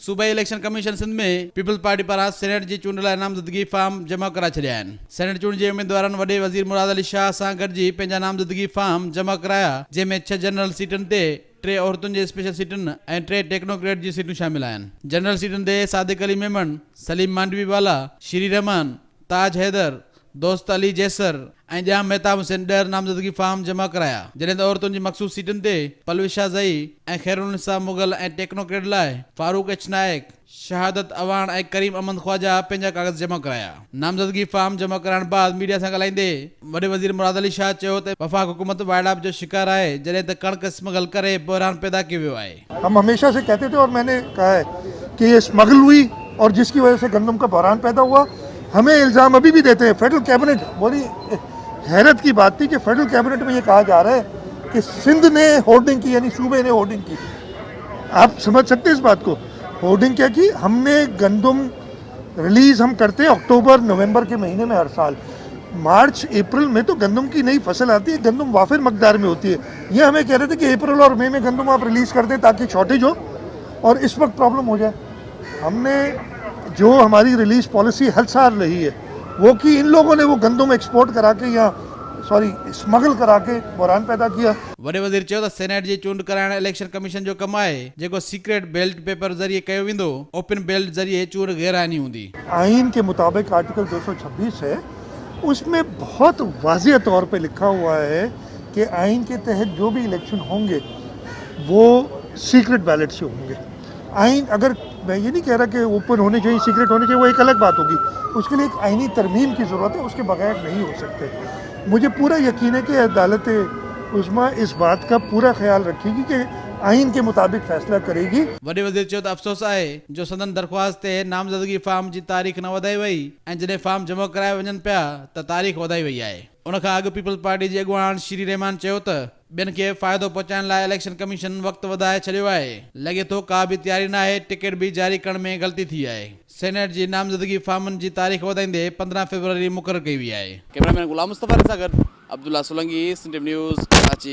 सूबाई election commission Sindh में peoples party पारां सेनेट जी चूंड लाइ नामज़दगी फॉर्म जमा कराए छॾिया आहिनि। सेनेट चूंड जे उम्मीदवारनि वॾे वज़ीर मुराद अली शाह सां गॾिजी पंहिंजा नामज़दगी फॉर्म जमा कराया, जंहिंमें 6 जनरल सीटुनि ते 3 औरतुनि जे स्पेशल सीटुनि ऐं 3 टेक्नोक्रेट जी सीटूं शामिल आहिनि। जनरल सीटुनि ते सादिक अली मेमन, सलीम मांडवीवाला, श्री रहमान, ताज हैदर, दोस्त अली जैसर ऐं जाम मेहताब हुसैन 10 नामज़दगी फॉर्म जमा कराया, जॾहिं त औरतुनि जी मखसूस सीटुनि ते पलविशा ज़ई ऐं खैरुनिसा मुगल ऐं टेक्नोक्रेट लाइ फारूक एच नायक, शहादत अवान ऐं करीम अहमद ख्वाजा पंहिंजा कागज़ जमा कराया। नामज़दगी फॉर्म जमा कराइण बाद मीडिया सां ॻाल्हाईंदे वॾे वज़ीर मुराद अली शाह चयो त वफ़ाक हुकूमत वाइड़ाप जो शिकार आहे, जॾहिं त कणक स्मगल करे बहरान पैदा कयो वियो आहे। हम हमेशा से कहते थे और मैंने कहा है कि ये स्मगल हुई और जिसकी वजह से गंदम का बहरान पैदा हुआ। हमें इल्ज़ाम अभी भी देते हैं। फेडरल कैबिनेट, बड़ी हैरत की बात थी कि फेडरल कैबिनेट में ये कहा जा रहा है कि सिंध ने होर्डिंग की, यानी सूबे ने होर्डिंग की। आप समझ सकते हैं इस बात को? होर्डिंग क्या की? हमने गंदम रिलीज़ हम करते हैं अक्टूबर नवंबर के महीने में हर साल। मार्च अप्रैल में तो गंदम की नई फसल आती है, गंदम वाफिर मकदार में होती है। ये हमें कह रहे थे कि अप्रैल और मई में गंदम आप रिलीज़ कर दें ताकि शॉर्टेज हो और इस वक्त प्रॉब्लम हो जाए। हमने जो हमारी रिलीज पॉलिसी हर साल रही है वो कि इन लोगों ने वो गंदम एक्सपोर्ट करा के या स्मगल करा के बहरान पैदा किया। वॾे वज़ीर चयो त सेनेट जी चूंड कराइण इलेक्शन कमीशन जो कमु आहे, जेको सीक्रेट बैलेट पेपर ज़रिए कयो वेंदो। ओपन बैलेट ज़रिए चूंड गैरानी हूंदी। आइन के मुताबिक आर्टिकल 226 है, उसमें बहुत वाज़ेह तौर पे लिखा हुआ है कि आइन के तहत जो भी इलेक्शन होंगे वो सीक्रेट बैलेट से होंगे। आइन, अगर मैं ये नहीं कह रहा कि ओपन होने चाहिए, सीक्रेट होने चाहिए, वो एक अलग बात होगी। उसके लिए एक आइनी तरमीम की ज़रूरत है, उसके बगैर नहीं हो सकते। मुझे पूरा यकीन है कि अदालत उस्मा इस बात का पूरा ख्याल रखेगी कि आइन के मुताबिक फैसला करेगी। वॾे वज़ीर चयो त अफ़सोस आहे जो सदन दरख़्वास्त ते नामज़दगी फॉर्म जी तारीख़ न वधाई वई ऐं जॾहिं फॉर्म जमा कराए वञनि पिया त तारीख़ वधाई वई आहे। उन खां अॻु पीपल्स पार्टी जे अॻुवान श्री रहमान चयो त ॿियनि खे फ़ाइदो पहुचाइण लाइ इलेक्शन कमीशन वक़्तु वधाए छॾियो आहे। लॻे थो का बि तयारी न आहे, टिकट बि जारी करण में ग़लती थी आहे। सेनेट जी नामज़दगी फॉर्मनि जी तारीख़ वधाईंदे 15 फरवरी मुक़ररु कई वई आहे। कैमरामैन गुलाम मुस्तफ़ा सां गॾु अब्दुल्ला सोलंकी, सिंध न्यूज़, कराची।